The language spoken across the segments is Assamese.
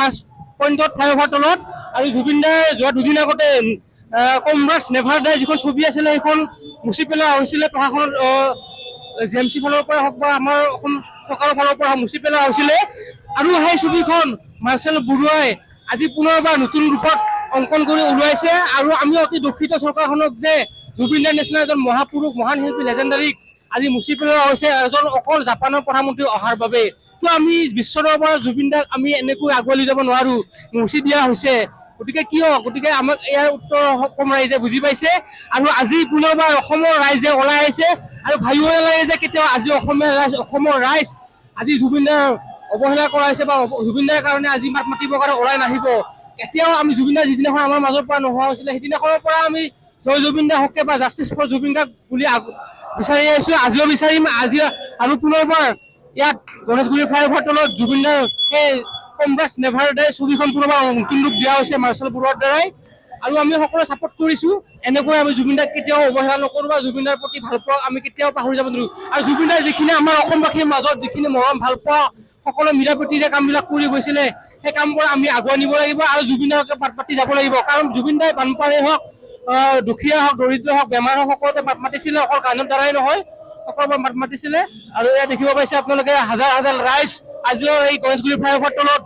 মাছ পইণ্টত ফ্লাইঅভাৰ তলত আৰু জুবিন দাই যোৱা দুদিন আগতে কমৰেডছ নেভাৰ ডাই যিখন ছবি আছিলে সেইখন মুচি পেলোৱা হৈছিলে প্ৰশাসনৰ JMC ফালৰ পৰা হওক বা আমাৰ অসম চৰকাৰৰ ফালৰ পৰা মুচি পেলোৱা হৈছিলে আৰু সেই ছবিখন মাৰ্চেল বৰুৱাই আজি পুনৰবাৰ নতুন ৰূপত অংকন কৰি ওলাইছে আৰু আমি অতি দুখিত চৰকাৰখনক যে জুবিন দাৰ নিচিনা এজন মহাপুৰুষ মহান শিল্পী লেজেণ্ডাৰীক আজি মুচি পেলোৱা হৈছে এজন অকল জাপানৰ প্ৰধানমন্ত্ৰী অহাৰ বাবে তো আমি বিশ্বৰ দৰবাৰত জুবিন দাক আমি এনেকৈ আগুৱাই লৈ যাব নোৱাৰো মুচি দিয়া হৈছে গতিকে কিয় গতিকে আমাক ইয়াৰ উত্তৰ অসম ৰাইজে বুজি পাইছে আৰু আজি পুনৰবাৰ অসমৰ ৰাইজে ওলাই আহিছে আৰু ভাবিব নালাগে যে কেতিয়াও আজি অসমৰ ৰাইজ আজি জুবিন দাৰ অৱহেলা কৰা হৈছে বা জুবিন দাৰ কাৰণে আজি মাত মাতিবৰ কাৰণে ওলাই নাহিব এতিয়াও আমি জুবিন দাৰ যিদিনাখন আমাৰ মাজৰ পৰা নোহোৱা হৈছিলে সেইদিনাখনৰ পৰা আমি জয় জুবিন দা হকে বা জাষ্টিছ ফৰ জুবিন দাক বুলি বিচাৰি আহিছো আজিও বিচাৰিম আজি আৰু পুনৰবাৰ ইয়াত গণেশগুৰি ফ্লাইঅভাৰ তলত জুবিন দাৰ সেই কমৰেডছ নেভাৰ ডাই ছবিখন পুনৰবাৰ নতুন ৰূপ দিয়া হৈছে মাৰ্চেল বৰুৱাৰ দ্বাৰাই আৰু আমি সকলোৱে ছাপোৰ্ট কৰিছো এনেকৈ আমি জুবিন দাক কেতিয়াও অৱহেলা নকৰো বা জুবিন দাৰ প্ৰতি ভাল পোৱা আমি কেতিয়াও পাহৰি যাব নোৱাৰো আৰু জুবিন দাৰ যিখিনি আমাৰ অসমবাসীৰ মাজত যিখিনি মৰম ভাল পোৱা সকলো মিলা প্ৰীতিৰে কামবিলাক কৰি গৈছিলে সেই কামবোৰ আমি আগুৱাই নিব লাগিব আৰু জুবিন দাকে পাত পাতি যাব লাগিব কাৰণ জুবিন দাই বানপানী হওক দুখীয়া হওক দৰিদ্ৰ হওক বেমাৰ হওক সকলোতে মাত মাতিছিলে অকল গানৰ দ্বাৰাই নহয় সকলোবোৰ মাত মাতিছিলে আৰু এয়া দেখিব পাইছে আপোনালোকে হাজাৰ হাজাৰ ৰাইজ আজিও এই গণেশগুৰি ফ্লাইঅভাৰ তলত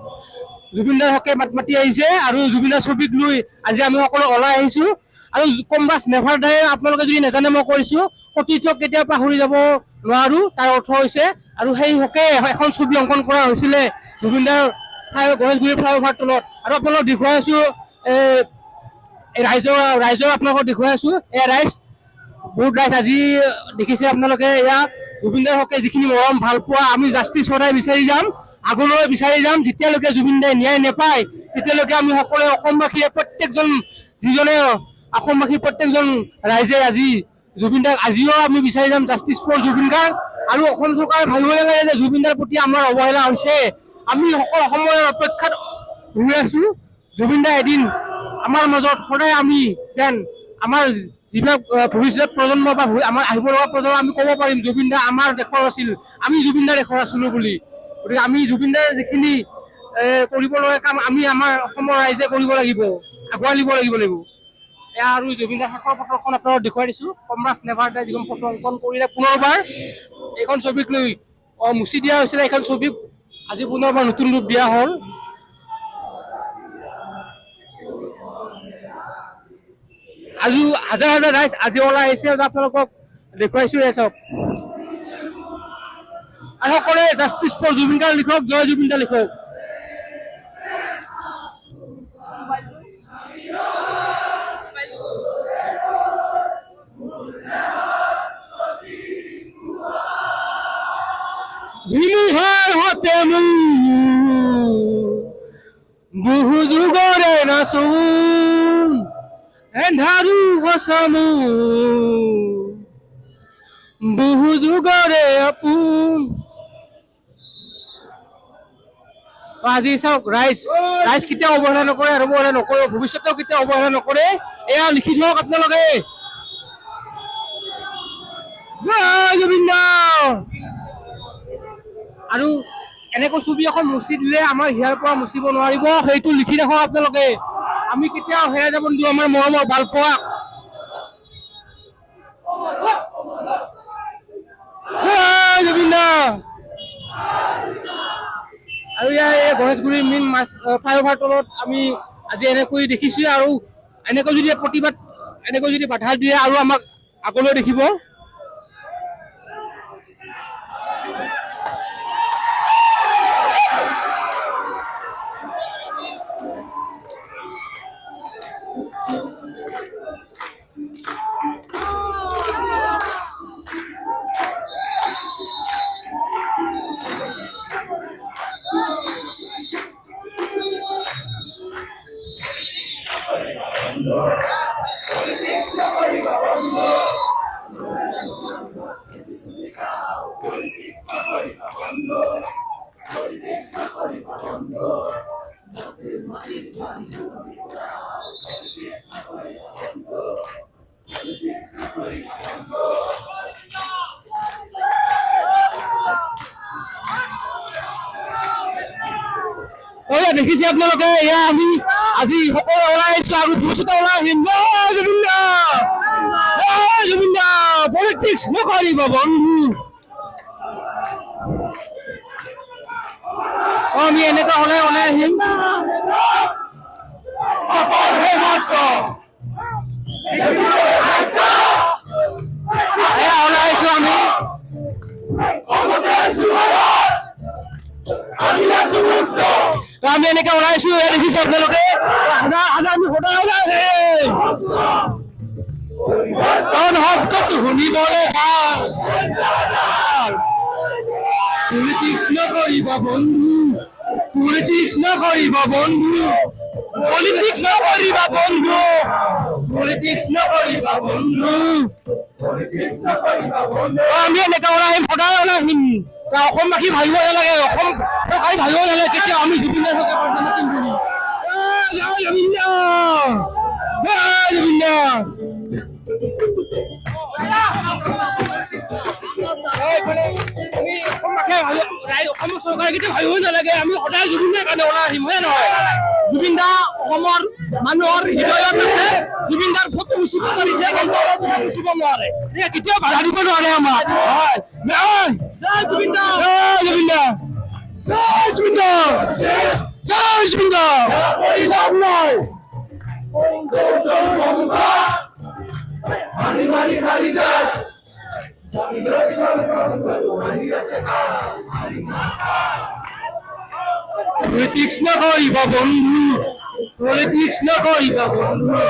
জুবিন দাৰ হকে মাত মাতি আহিছে আৰু জুবিন দাৰ ছবিক লৈ আজি আমি সকলো ওলাই আহিছো আৰু কমৰেডছ নেভাৰ ডাই আপোনালোকে যদি নাজানে মই কৈছো সতীৰ্থক কেতিয়াও পাহৰি যাব নোৱাৰো তাৰ অৰ্থ হৈছে আৰু সেই হকে এখন ছবি অংকন কৰা হৈছিলে জুবিন দাৰ গণেশগুৰি ফ্লাইঅভাৰ তলত আৰু আপোনালোকক দেখুৱাই আছো ৰাইজৰ আপোনালোকক দেখুৱাই আছো এয়া ৰাইজ বহুত ৰাইজ আজি দেখিছে আপোনালোকে এয়া জুবিন দাৰ হকে যিখিনি মৰম ভাল পোৱা আমি জাষ্টিছ সদায় বিচাৰি যাম আগলৈ বিচাৰি যাম যেতিয়ালৈকে জুবিন দাই ন্যায় নাপায় তেতিয়ালৈকে আমি সকলোৱে অসমবাসীয়ে প্ৰত্যেকজন যিজনে অসমবাসী প্ৰত্যেকজন ৰাইজে আজি জুবিন দাক আজিও আমি বিচাৰি যাম জাষ্টিছ ফৰ জুবিন গাৰ্গ আৰু অসম চৰকাৰে ভাবিব লাগে যে জুবিন দাৰ প্ৰতি আমাৰ অৱহেলা হৈছে আমি সকলো সময়ৰ অপেক্ষাত ৰৈ আছো জুবিন দা এদিন আমাৰ মাজত সদায় আমি যেন আমাৰ যিবিলাক ভৱিষ্যত প্ৰজন্ম বা আমাৰ আহিব লগা প্ৰজন্ম আমি ক'ব পাৰিম জুবিন দা আমাৰ দেশৰ আছিল আমি জুবিন দাৰ দেশৰ আছিলো বুলি গতিকে আমি জুবিন দাৰ যিখিনি কৰিব লগা কাম আমি আমাৰ অসমৰ ৰাইজে কৰিব লাগিব আগুৱাই নিব লাগিব এয়া আৰু জুবিন দাৰ শেষৰ ফটোখন আপোনালোকক দেখুৱাই দিছো কমৰেডছ নেভাৰ ডাই যিখন ফটো অংকন কৰিলে পুনৰবাৰ এইখন ছবিক লৈ মুচি দিয়া হৈছিলে এইখন ছবিক আজি পুনৰবাৰ নতুন ৰূপ দিয়া হ'ল আজি হাজাৰ হাজাৰ ৰাইজ আজি ওলাই আহিছে আপোনালোকক দেখুৱাইছো এয়া চাওক আৰু সকলোৱে জাষ্টিছ ফৰ জুবিন গাৰ্গ লিখক জয় জুবিন দা লিখক ধুমুহাৰ হতে বহু যুগৰে নাচোন এন্ধাৰু হচামু বহু যুগৰে আপোন আজি চাওক ৰাইজ কেতিয়াও অৱহেলা নকৰে আৰু অৱহেলা নকৰে ভৱিষ্যতেও কেতিয়াও অৱহেলা নকৰে এয়া লিখি থওক আপোনালোকে আৰু এনেকৈ ছবি এখন মুচি দিলে আমাৰ হিয়াৰ পৰা মুচিব নোৱাৰিব সেইটো লিখি ৰাখক আপোনালোকে আমি কেতিয়াও হেৰাই যাব নিদিওঁ আমাৰ মৰমৰ ভাল পোৱা জুবিন দা আৰু ইয়াৰ এই গণেশগুৰি মেইন ফ্লাইঅভাৰ তলত আমি আজি এনেকৈ দেখিছো আৰু এনেকৈ যদি প্ৰতিবাদ এনেকৈ যদি বাধা দিয়ে আৰু আমাক আগলৈ দেখিব দেখিছে আপোনালোকে, এয়া আমি আজি সকলো ওলাই আহিছো আৰু ভৱিষ্যতে ওলাই আহিম। জুবিন দা, জুবিন দা, পলিটিক্স নকৰিব বন্ধু। আমি এনেকুৱা হলে ওলাই আহিম। ওলাই আহিছো আমি। আমি এনেকে ওলাইছো, দেখিছে আপোনালোকে, হাজাৰ হাজাৰ আমি সদায় ওলাই আহিম। কাৰণ শব্দটো শুনিবলৈ ভাল। পলিটিক্স নকৰিবা বন্ধু, পলিটিক্স নকৰিবা বন্ধু, পলিটিক্স নকৰিবা বন্ধু, পলিটিক্স নকৰিবা বন্ধু। আমি এনেকে ওলাই আহিম, সদায় ওলাই আহিম। অসমবাসী ভাবিব নালাগে, অসম চৰকাৰী ভাবিব নালাগে কেতিয়া আমি জুবিনৰ সৈতে পাতিম বুলি। জয় জুবিন দা, জয় জুবিন দা। অসমৰ চৰকাৰে কেতিয়া ভাবিব নালাগে, আমি সদায় জুবিন দাৰ কাৰণে ওলাই আহিম, হয় নহয়? জুবিন দা অসমৰ মানুহৰ হৃদয়ত আছে। জুবিন দাৰ ফটো মুচিব পাৰিছে, কিন্তু মুচিব নোৱাৰে, কেতিয়াও বাধা দিব নোৱাৰে আমাক। জয় জুবিন দা, জয় জুবিন দা, জয় জুবিন দা, জয় জুবিন দা। লাভ নাই। পলিটিক্স নকৰিবা বন্ধু, পলিটিক্স নকৰিবা বন্ধু।